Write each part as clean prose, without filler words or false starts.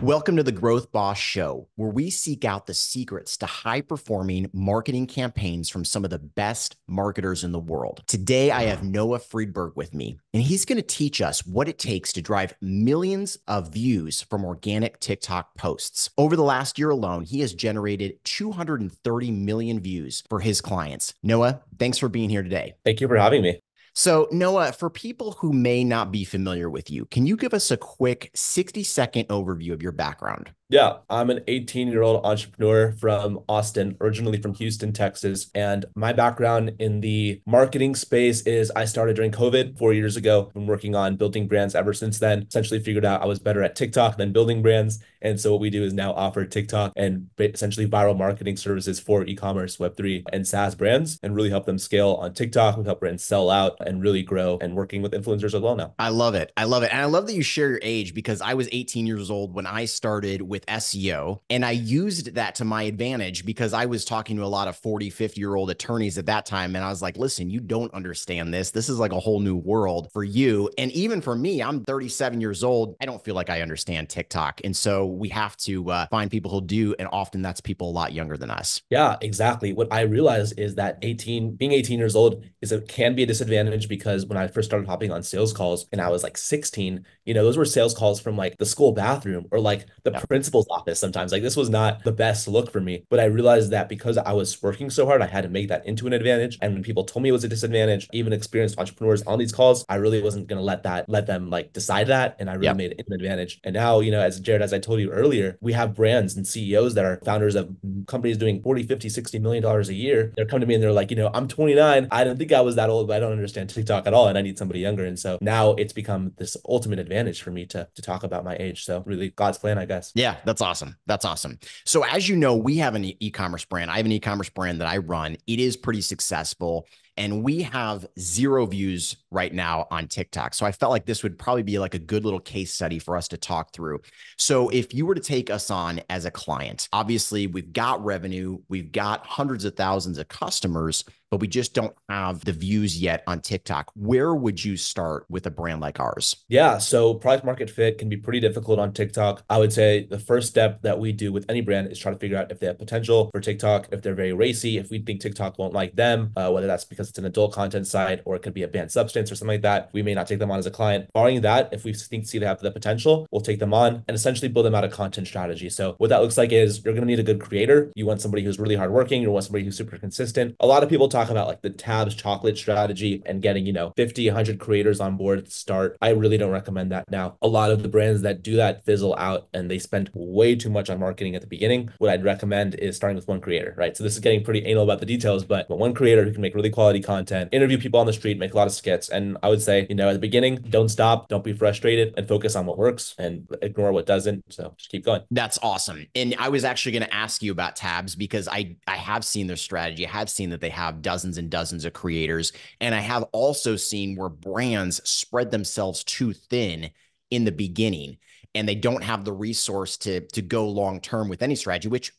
Welcome to the Growth Boss Show, where we seek out the secrets to high-performing marketing campaigns from some of the best marketers in the world. Today, I have Noah Frydberg with me, and he's going to teach us what it takes to drive millions of views from organic TikTok posts. Over the last year alone, he has generated 230 million views for his clients. Noah, thanks for being here today. Thank you for having me. So, Noah, for people who may not be familiar with you, can you give us a quick 60-second overview of your background? Yeah, I'm an 18-year-old entrepreneur from Austin, originally from Houston, Texas. And my background in the marketing space is I started during COVID 4 years ago. Been working on building brands ever since then. Essentially figured out I was better at TikTok than building brands. And so what we do is now offer TikTok and essentially viral marketing services for e-commerce, Web3, and SaaS brands, and really help them scale on TikTok. We help brands sell out and really grow, and working with influencers as well now. I love it. I love it. And I love that you share your age, because I was 18 years old when I started with SEO, and I used that to my advantage because I was talking to a lot of 40, 50-year-old attorneys at that time. And I was like, listen, you don't understand this. This is like a whole new world for you. And even for me, I'm 37 years old. I don't feel like I understand TikTok. And so we have to find people who do. And often that's people a lot younger than us. Yeah, exactly. What I realized is that being 18 years old can be a disadvantage, because when I first started hopping on sales calls and I was like 16, those were sales calls from like the school bathroom or like the principal's office sometimes. Like, this was not the best look for me. But I realized that because I was working so hard, I had to make that into an advantage. And when people told me it was a disadvantage, even experienced entrepreneurs on these calls, I really wasn't going to let them like decide that. And I really made it an advantage. And now, as Gerrid, as I told you earlier, we have brands and CEOs that are founders of companies doing 40, 50, $60 million a year. They're coming to me and they're like, I'm 29. I didn't think I was that old, but I don't understand TikTok at all. And I need somebody younger. And so now it's become this ultimate advantage for me to talk about my age. So really God's plan, I guess. Yeah, that's awesome. That's awesome. So as you know, we have an e-commerce brand. I have an e-commerce brand that I run. It is pretty successful, and we have 0 views right now on TikTok. So I felt like this would probably be like a good little case study for us to talk through. So if you were to take us on as a client, obviously we've got revenue, we've got hundreds of thousands of customers, but we just don't have the views yet on TikTok. Where would you start with a brand like ours? Yeah, so product market fit can be pretty difficult on TikTok. I would say the first step that we do with any brand is try to figure out if they have potential for TikTok, if they're very racy, if we think TikTok won't like them, whether that's because it's an adult content site or it could be a banned substance or something like that. We may not take them on as a client. Barring that, if we see they have the potential, we'll take them on and essentially build them out a content strategy. So what that looks like is you're going to need a good creator. You want somebody who's really hardworking. You want somebody who's super consistent. A lot of people talk about like the tabs chocolate strategy and getting, 50, 100 creators on board to start. I really don't recommend that now. A lot of the brands that do that fizzle out and they spend way too much on marketing at the beginning. What I'd recommend is starting with one creator, right? So this is getting pretty anal about the details, but one creator who can make really quality content, interview people on the street, make a lot of skits. And I would say, at the beginning, don't stop, don't be frustrated, and focus on what works and ignore what doesn't. So just keep going. That's awesome. And I was actually going to ask you about tabs, because I have seen their strategy. I have seen that they have dozens and dozens of creators. And I have also seen where brands spread themselves too thin in the beginning, and they don't have the resource to go long term with any strategy, which,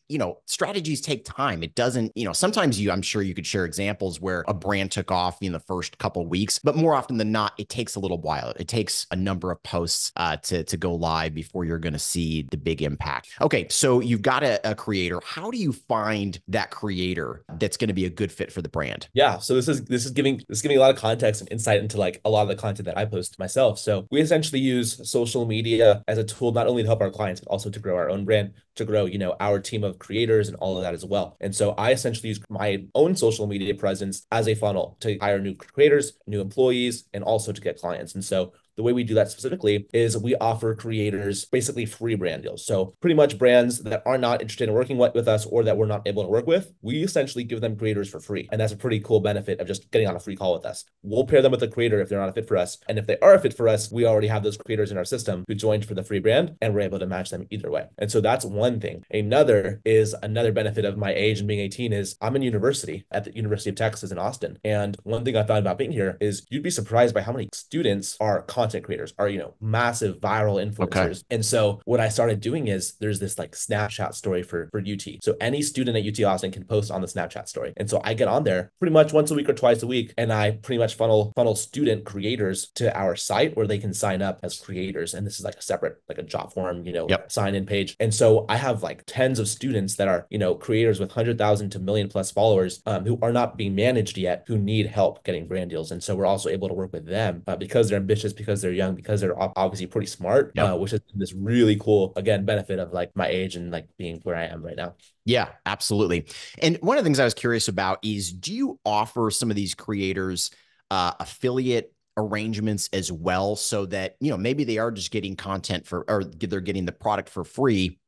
strategies take time. It doesn't, sometimes I'm sure you could share examples where a brand took off in the first couple of weeks, but more often than not, it takes a little while. It takes a number of posts to go live before you're going to see the big impact. Okay, so you've got a creator. How do you find that creator that's going to be a good fit for the brand? Yeah, so this is giving a lot of context and insight into like a lot of the content that I post myself. So we essentially use social media as a tool not only to help our clients, but also to grow our own brand, to grow, our team of creators and all of that as well. And so I essentially use my own social media presence as a funnel to hire new creators, new employees, and also to get clients. And so the way we do that specifically is we offer creators basically free brand deals. So pretty much brands that are not interested in working with us or that we're not able to work with, we essentially give them creators for free. And that's a pretty cool benefit of just getting on a free call with us. We'll pair them with a creator if they're not a fit for us. And if they are a fit for us, we already have those creators in our system who joined for the free brand, and we're able to match them either way. And so that's one thing. Another benefit of my age and being 18 is I'm in university at the University of Texas in Austin. And one thing I found about being here is you'd be surprised by how many students are content creators, are, massive viral Okay. influencers. And so what I started doing is there's this like Snapchat story for UT. So any student at UT Austin can post on the Snapchat story. And so I get on there pretty much once a week or twice a week, and I pretty much funnel student creators to our site where they can sign up as creators. And this is like a separate, like a job form, Yep. sign in page. And so I have like tens of students that are, creators with 100,000 to million plus followers, who are not being managed yet, who need help getting brand deals. And so we're also able to work with them because they're ambitious, because they're young, because they're obviously pretty smart, Yep. which is this really cool, again, benefit of like my age and like being where I am right now. Yeah, absolutely. And one of the things I was curious about is, do you offer some of these creators affiliate arrangements as well, so that, maybe they are just getting content for, or they're getting the product for free,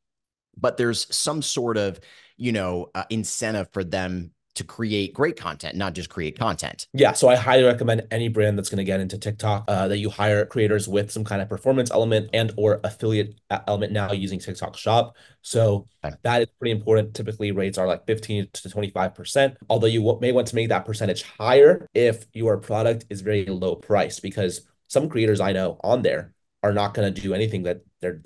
but there's some sort of, incentive for them to create great content, not just create content? Yeah, so I highly recommend any brand that's going to get into TikTok that you hire creators with some kind of performance element and or affiliate element now using TikTok Shop. So Okay. that is pretty important. Typically, rates are like 15 to 25%, although you may want to make that percentage higher if your product is very low priced, because some creators I know on there are not going to do anything that they're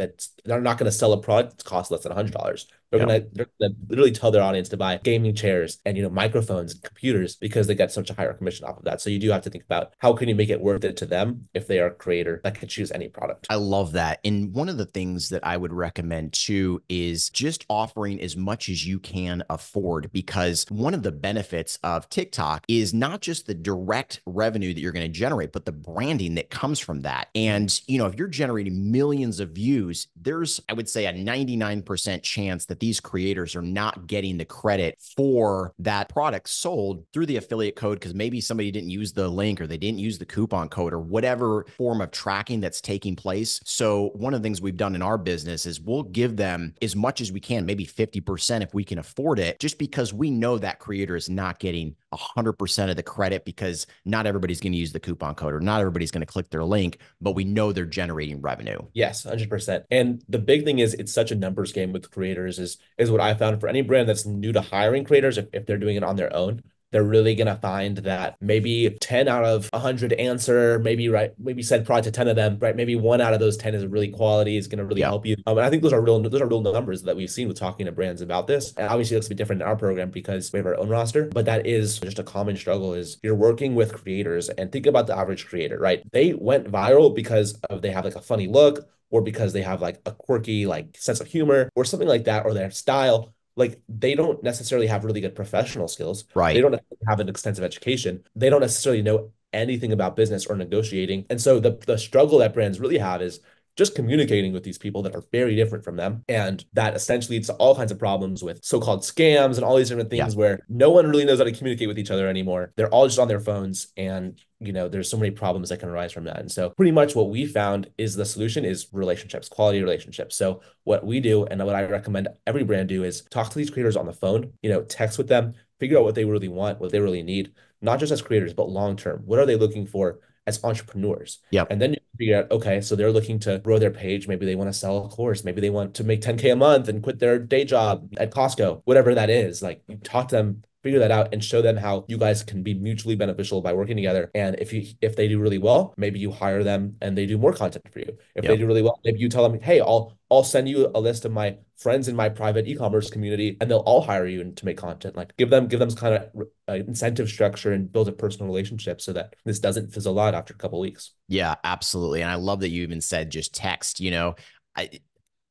not going to sell a product that costs less than $100. Yep. They're gonna literally tell their audience to buy gaming chairs and microphones and computers because they get such a higher commission off of that. So you do have to think about how can you make it worth it to them if they are a creator that can choose any product. I love that. And one of the things that I would recommend too is just offering as much as you can afford, because one of the benefits of TikTok is not just the direct revenue that you're going to generate, but the branding that comes from that. And, if you're generating millions of views, there's, I would say, a 99% chance that these creators are not getting the credit for that product sold through the affiliate code, because maybe somebody didn't use the link or they didn't use the coupon code or whatever form of tracking that's taking place. So one of the things we've done in our business is we'll give them as much as we can, maybe 50% if we can afford it, just because we know that creator is not getting 100% of the credit, because not everybody's going to use the coupon code or not everybody's going to click their link, but we know they're generating revenue. Yes, 100%. And the big thing is it's such a numbers game with creators is what I found for any brand that's new to hiring creators. If they're doing it on their own, they're really going to find that maybe 10 out of 100 answer, maybe send product to 10 of them, right? Maybe one out of those 10 is really quality, is going to really Yeah. help you. And I think those are real numbers that we've seen with talking to brands about this. And obviously it's going to be different in our program because we have our own roster, but that is just a common struggle. Is you're working with creators, and think about the average creator, right? They went viral because they have like a funny look, or because they have like a quirky like sense of humor or something like that, or their style. Like, they don't necessarily have really good professional skills. They Right. don't have an extensive education. They don't necessarily know anything about business or negotiating. And so the struggle that brands really have is just communicating with these people that are very different from them. And that essentially leads to all kinds of problems with so-called scams and all these different Yeah. things where no one really knows how to communicate with each other anymore. They're all just on their phones, and there's so many problems that can arise from that. And so pretty much what we found is the solution is relationships, quality relationships. So what we do, and what I recommend every brand do, is talk to these creators on the phone, text with them, figure out what they really want, what they really need, not just as creators, but long-term. What are they looking for as entrepreneurs? Yep. And then you figure out, okay, so they're looking to grow their page. Maybe they want to sell a course. Maybe they want to make 10K a month and quit their day job at Costco, whatever that is. Like, you talk to them, figure that out, and show them how you guys can be mutually beneficial by working together. And if they do really well, maybe you hire them and they do more content for you. If they Yep. do really well, maybe you tell them, hey, I'll send you a list of my friends in my private e-commerce community, and they'll all hire you to make content. Like, give them kind of incentive structure and build a personal relationship so that this doesn't fizzle out after a couple of weeks. Yeah, absolutely. And I love that you even said just text. I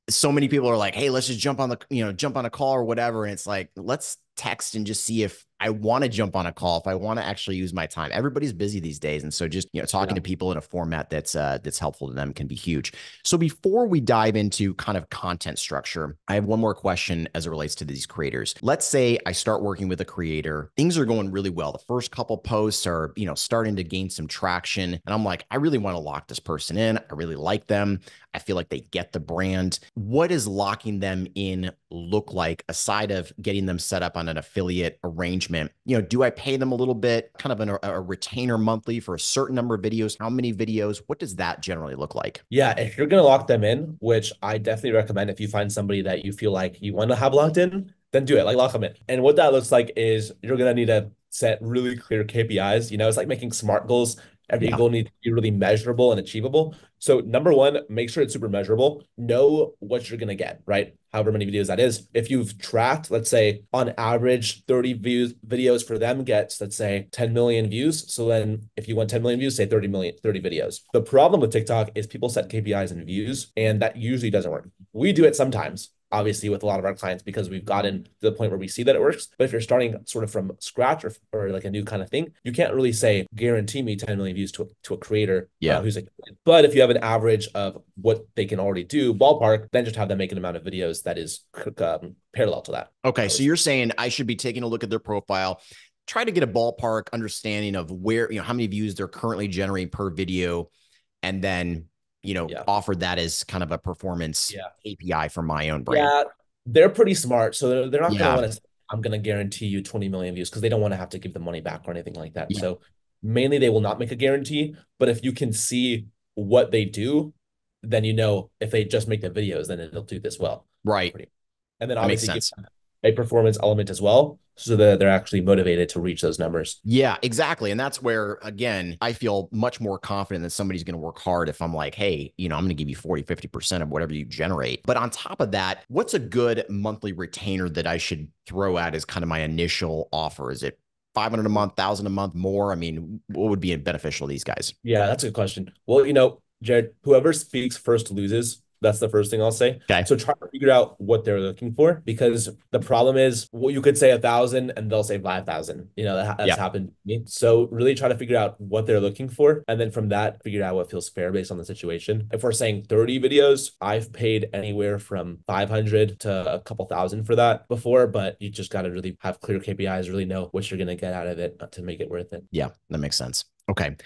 so many people are like, hey, let's just jump on a call or whatever. And it's like, let's text and just see if I want to jump on a call, if I want to actually use my time. Everybody's busy these days. And so just, talking to people in a format that's helpful to them can be huge. So before we dive into kind of content structure, I have one more question as it relates to these creators. Let's say I start working with a creator. Things are going really well. The first couple posts are, starting to gain some traction. And I'm like, I really want to lock this person in. I really like them. I feel like they get the brand. What does locking them in look like, aside of getting them set up on an affiliate arrangement? Do I pay them a little bit, kind of a retainer monthly for a certain number of videos? How many videos? What does that generally look like? Yeah, if you're going to lock them in, which I definitely recommend, if you find somebody that you feel like you want to have locked in, then do it, like lock them in. And what that looks like is you're going to need to set really clear KPIs. It's like making SMART goals. Every Yeah. goal needs to be really measurable and achievable. So number one, make sure it's super measurable. Know what you're going to get, right? However many videos that is. If you've tracked, let's say on average, 30 views videos for them gets, let's say 10 million views. So then if you want 10 million views, say 30 million, 30 videos. The problem with TikTok is people set KPIs and views, and that usually doesn't work. We do it sometimes, obviously, with a lot of our clients because we've gotten to the point where we see that it works. But if you're starting sort of from scratch or like a new kind of thing, you can't really say guarantee me 10 million views to a creator Yeah. who's like, but if you have an average of what they can already do, ballpark, then just have them make an amount of videos that is parallel to that. Okay. So you're saying I should be taking a look at their profile, try to get a ballpark understanding of where, how many views they're currently generating per video, and then, offer that as kind of a performance API for my own brand. Yeah, they're pretty smart. So they're not going to Yeah. want to say, I'm going to guarantee you 20 million views because they don't want to have to give the money back or anything like that. Yeah. So mainly they will not make a guarantee. But if you can see what they do, then if they just make the videos, then it'll do this well. Right. And then That makes obviously give sense. a performance element as well, so that they're actually motivated to reach those numbers. Yeah, exactly. And that's where, again, I feel much more confident that somebody's going to work hard if I'm like, hey, I'm going to give you 40, 50% of whatever you generate. But on top of that, what's a good monthly retainer that I should throw out as kind of my initial offer? Is it 500 a month, 1,000 a month, more? I mean, what would be beneficial to these guys? Yeah, that's a good question. Well, Gerrid, whoever speaks first loses. That's the first thing I'll say. Okay. So try to figure out what they're looking for, because the problem is, well, you could say 1,000 and they'll say 5,000. That's Yeah. happened to me. So really try to figure out what they're looking for. And then from that, figure out what feels fair based on the situation. If we're saying 30 videos, I've paid anywhere from 500 to a couple thousand for that before, but you just got to really have clear KPIs, really know what you're going to get out of it to make it worth it. Yeah, that makes sense. Okay.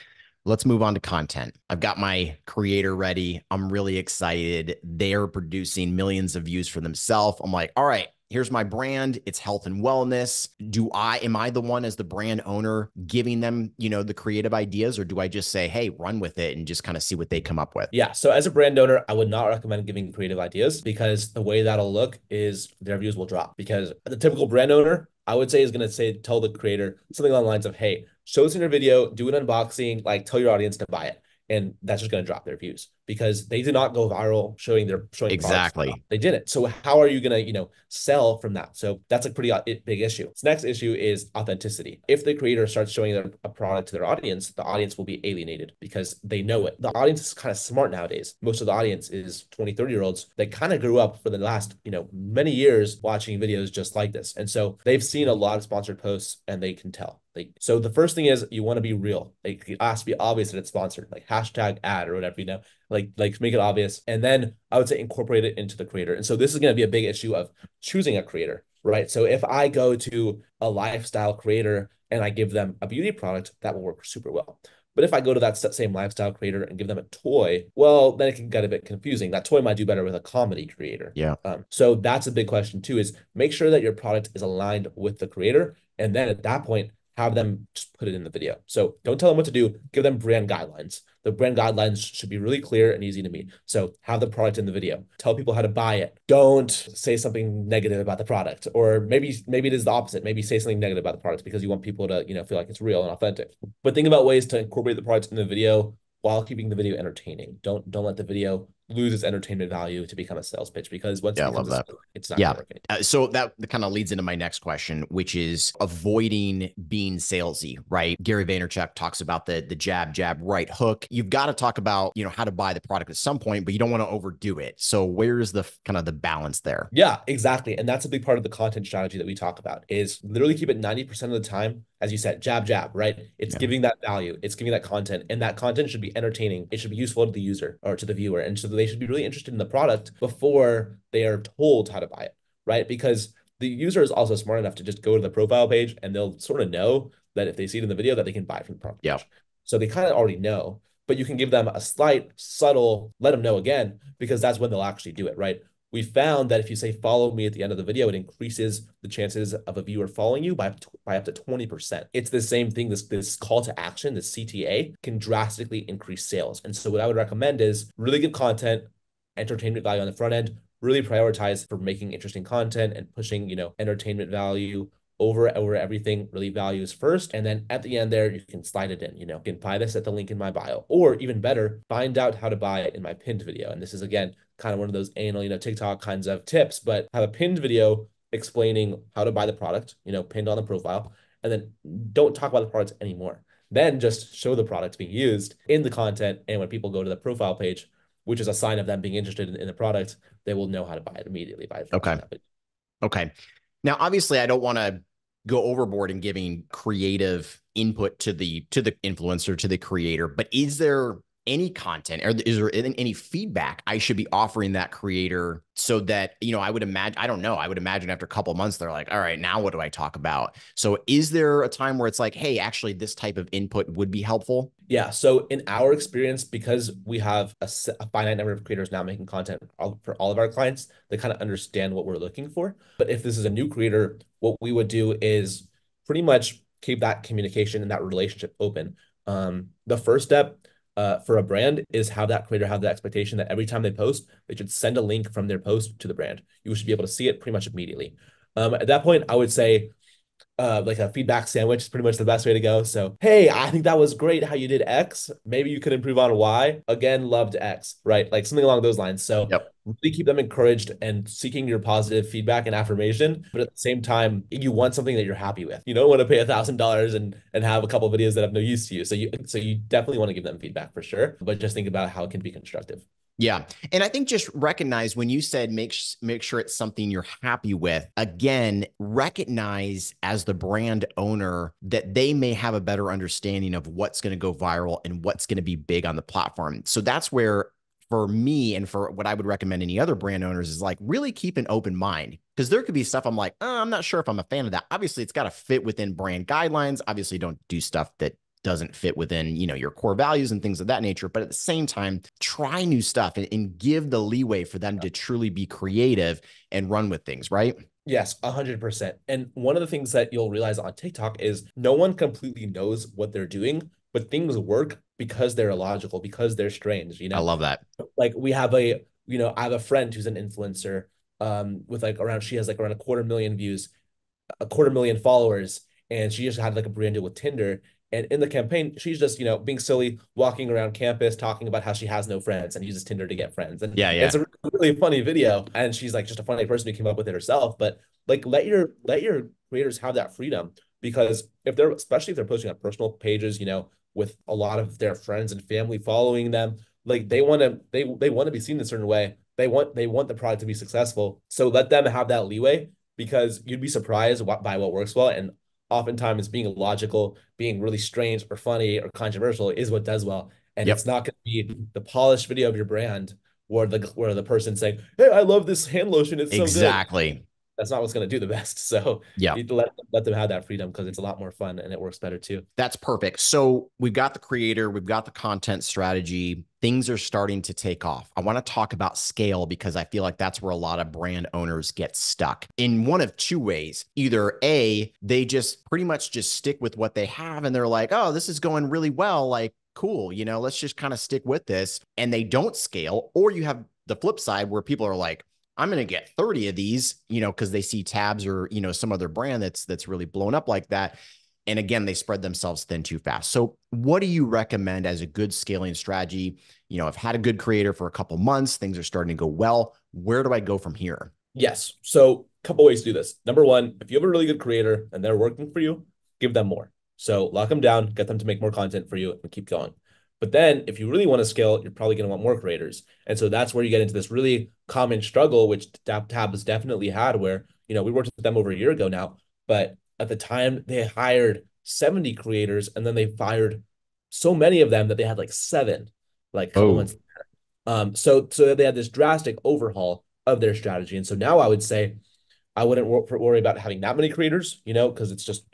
Let's move on to content. I've got my creator ready. I'm really excited. They're producing millions of views for themselves. I'm like, all right, here's my brand. It's health and wellness. Am I the one as the brand owner giving them, the creative ideas, or do I just say, hey, run with it and just kind of see what they come up with? Yeah. So as a brand owner, I would not recommend giving creative ideas, because the way that'll look is their views will drop, because the typical brand owner, I would say, is going to tell the creator something along the lines of, hey, show us in your video, do an unboxing, like tell your audience to buy it. And that's just going to drop their views, because they did not go viral showing products. Exactly. They didn't. So how are you going to, sell from that? So that's a pretty big issue. This next issue is authenticity. If the creator starts showing a product to their audience, the audience will be alienated because they know it. The audience is kind of smart nowadays. Most of the audience is 20, 30-year-olds that kind of grew up for the last, many years watching videos just like this. And so they've seen a lot of sponsored posts and they can tell. So the first thing is you want to be real. Like, it has to be obvious that it's sponsored, like hashtag ad or whatever, like make it obvious. And then I would say incorporate it into the creator. And so this is going to be a big issue of choosing a creator, right? So if I go to a lifestyle creator and I give them a beauty product, that will work super well. But if I go to that same lifestyle creator and give them a toy, well, then it can get a bit confusing. That toy might do better with a comedy creator. Yeah. So that's a big question too, is make sure that your product is aligned with the creator. And then at that point, have them just put it in the video. So don't tell them what to do. Give them brand guidelines. The brand guidelines should be really clear and easy to meet. So have the product in the video. Tell people how to buy it. Don't say something negative about the product, or maybe it is the opposite. Maybe say something negative about the product because you want people to feel like it's real and authentic. But think about ways to incorporate the product in the video while keeping the video entertaining. Don't let the video lose its entertainment value to become a sales pitch, because once Yeah, it I love becomes that. it's not Yeah. working. So that kind of leads into my next question, which is avoiding being salesy, right? Gary Vaynerchuk talks about the jab, right hook. You've got to talk about, how to buy the product at some point, but you don't want to overdo it. So where's the kind of the balance there? Yeah, exactly. And that's a big part of the content strategy that we talk about, is literally keep it 90% of the time, as you said, jab, right? It's giving that value. It's giving that content, and that content should be entertaining. It should be useful to the user or to the viewer. And so they should be really interested in the product before they are told how to buy it, right? Because the user is also smart enough to just go to the profile page and they'll sort of know that if they see it in the video that they can buy it from the product page. So they kind of already know, but you can give them a slight, subtle, let them know again, because that's when they'll actually do it, right? We found that if you say follow me at the end of the video, it increases the chances of a viewer following you by up to 20%. It's the same thing. This call to action, this CTA, can drastically increase sales. And so what I would recommend is really good content, entertainment value on the front end, really prioritize for making interesting content and pushing, entertainment value over everything, really values first. And then at the end there, you can slide it in, you can buy this at the link in my bio, or even better, find out how to buy it in my pinned video. And this is, again, kind of one of those anal, TikTok kinds of tips, but have a pinned video explaining how to buy the product, pinned on the profile, and then don't talk about the product anymore. Then just show the product being used in the content. And when people go to the profile page, which is a sign of them being interested in the product, they will know how to buy it immediately by watching that video. Okay. Now, obviously, I don't want to go overboard in giving creative input to the influencer, to the creator, but is there any content, or is there any feedback I should be offering that creator so that, I would imagine, I don't know, I would imagine after a couple of months, they're like, all right, now what do I talk about? So is there a time where it's like, hey, actually this type of input would be helpful? Yeah. So in our experience, because we have a finite number of creators now making content for all of our clients, they kind of understand what we're looking for. But if this is a new creator, what we would do is pretty much keep that communication and that relationship open. The first step for a brand is have that creator have the expectation that every time they post, they should send a link from their post to the brand. You should be able to see it pretty much immediately. At that point, I would say like a feedback sandwich is pretty much the best way to go. So, hey, I think that was great how you did X. Maybe you could improve on Y. Again, loved X, right? Like something along those lines. So Yep. really keep them encouraged and seeking your positive feedback and affirmation. But at the same time, you want something that you're happy with. You don't want to pay $1,000 and have a couple of videos that have no use to you. So you definitely want to give them feedback for sure. But just think about how it can be constructive. Yeah. And I think just recognize when you said make sure it's something you're happy with, again, recognize as the brand owner that they may have a better understanding of what's going to go viral and what's going to be big on the platform. So that's where, for me and for what I would recommend any other brand owners, is like really keep an open mind, because there could be stuff I'm like, oh, I'm not sure if I'm a fan of that. Obviously, it's got to fit within brand guidelines. Obviously, don't do stuff that doesn't fit within, your core values and things of that nature. But at the same time, try new stuff and give the leeway for them to truly be creative and run with things, right? Yes, 100%. And one of the things that you'll realize on TikTok is no one completely knows what they're doing, but things work because they're illogical, because they're strange, I love that. Like I have a friend who's an influencer with she has like around 250,000 views, 250,000 followers, and she just had like a brand deal with Tinder. And in the campaign, she's just, being silly, walking around campus, talking about how she has no friends and uses Tinder to get friends. And Yeah. it's a really funny video. And she's like just a funny person who came up with it herself. But like, let your creators have that freedom, because especially if they're posting on personal pages, with a lot of their friends and family following them, like they want to be seen a certain way. They want the product to be successful. So let them have that leeway, because you'd be surprised by what works well. And oftentimes being logical, being really strange or funny or controversial is what does well. And Yep. it's not going to be the polished video of your brand where the person saying, "Hey, I love this hand lotion. It's so good." Exactly. That's not what's going to do the best. So Yeah. you need to let them have that freedom, because it's a lot more fun and it works better too. That's perfect. So we've got the creator, we've got the content strategy. Things are starting to take off. I want to talk about scale, because I feel like that's where a lot of brand owners get stuck in one of two ways. Either A, they just pretty much just stick with what they have and they're like, oh, this is going really well. Like, cool, let's just kind of stick with this. And they don't scale. Or you have the flip side where people are like, I'm going to get 30 of these, because they see Tabs or, some other brand that's really blown up like that. And again, they spread themselves thin too fast. So what do you recommend as a good scaling strategy? I've had a good creator for a couple months. Things are starting to go well. Where do I go from here? Yes. So a couple ways to do this. Number one, if you have a really good creator and they're working for you, give them more. So lock them down, get them to make more content for you, and keep going. But then if you really want to scale, you're probably going to want more creators. And so that's where you get into this really common struggle, which Tab has definitely had, where, we worked with them over a year ago now, but at the time they hired 70 creators and then they fired so many of them that they had like 7, like a couple months. So they had this drastic overhaul of their strategy. And so now I would say I wouldn't worry about having that many creators, because it's just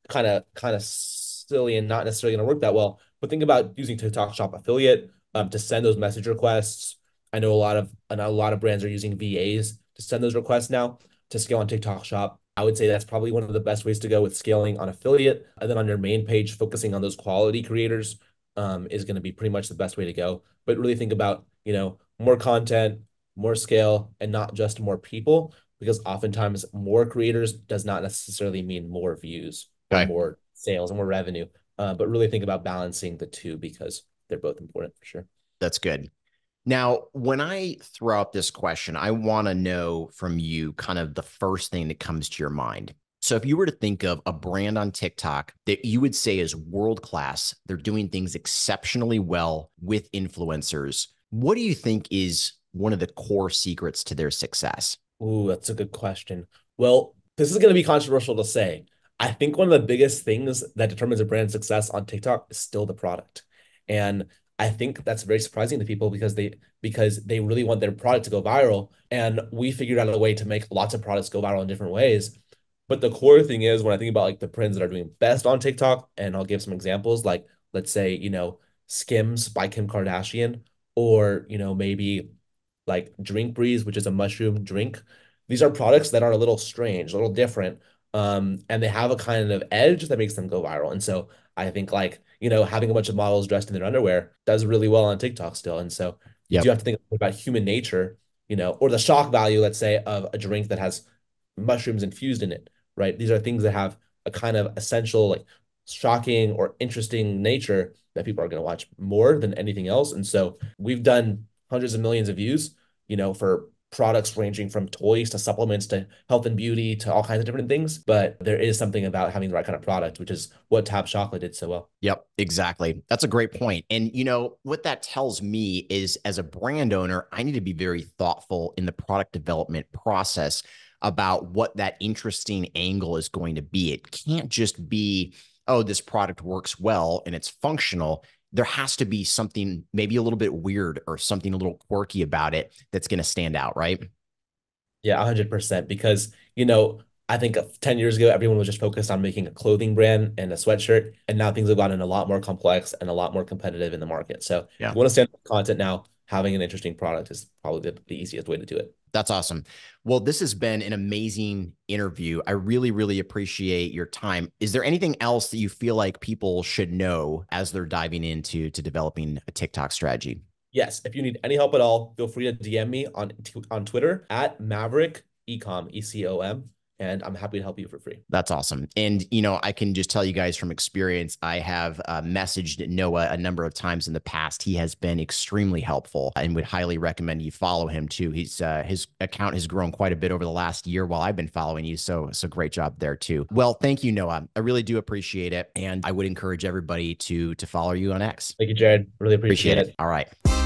kind of silly and not necessarily going to work that well. But think about using TikTok Shop Affiliate to send those message requests. I know a lot of brands are using VAs to send those requests now to scale on TikTok Shop. I would say that's probably one of the best ways to go with scaling on affiliate. And then on your main page, focusing on those quality creators is going to be pretty much the best way to go. But really think about, more content, more scale, and not just more people. because oftentimes more creators does not necessarily mean more views or Okay. more sales and more revenue. But really think about balancing the two because they're both important for sure. That's good. Now, when I throw out this question, I want to know from you kind of the first thing that comes to your mind. So if you were to think of a brand on TikTok that you would say is world class, they're doing things exceptionally well with influencers, what do you think is one of the core secrets to their success? Ooh, that's a good question. Well, this is going to be controversial to say. I think one of the biggest things that determines a brand's success on TikTok is still the product. And I think that's very surprising to people because they really want their product to go viral. And we figured out a way to make lots of products go viral in different ways. But the core thing is when I think about like the brands that are doing best on TikTok, and I'll give some examples, like let's say, Skims by Kim Kardashian, or maybe like Drink Breeze, which is a mushroom drink. These are products that are a little strange, a little different, and they have a kind of edge that makes them go viral. And so I think like, having a bunch of models dressed in their underwear does really well on TikTok still. And so you do Yep. have to think about human nature, or the shock value, let's say, of a drink that has mushrooms infused in it, right? These are things that have a kind of essential, like shocking or interesting nature that people are going to watch more than anything else. And so we've done hundreds of millions of views, for products ranging from toys to supplements to health and beauty to all kinds of different things. But there is something about having the right kind of product, which is what Tab Chocolate did so well. Yep, exactly. That's a great point. And what that tells me is as a brand owner, I need to be very thoughtful in the product development process about what that interesting angle is going to be. It can't just be, oh, this product works well and it's functional. There has to be something maybe a little bit weird or something a little quirky about it that's going to stand out, right? Yeah, 100%. Because, I think 10 years ago, everyone was just focused on making a clothing brand and a sweatshirt. And now things have gotten a lot more complex and a lot more competitive in the market. So if Yeah. you want to stand out content now, having an interesting product is probably the easiest way to do it. That's awesome. Well, this has been an amazing interview. I really, really appreciate your time. Is there anything else that you feel like people should know as they're diving into developing a TikTok strategy? Yes, if you need any help at all, feel free to DM me on Twitter at Maverick Ecom, ECOM, and I'm happy to help you for free. That's awesome. And, I can just tell you guys from experience, I have messaged Noah a number of times in the past. He has been extremely helpful and would highly recommend you follow him too. His account has grown quite a bit over the last year while I've been following you. So great job there too. Well, thank you, Noah. I really do appreciate it. And I would encourage everybody to follow you on X. Thank you, Gerrid. Really Appreciate appreciate it. it. All right.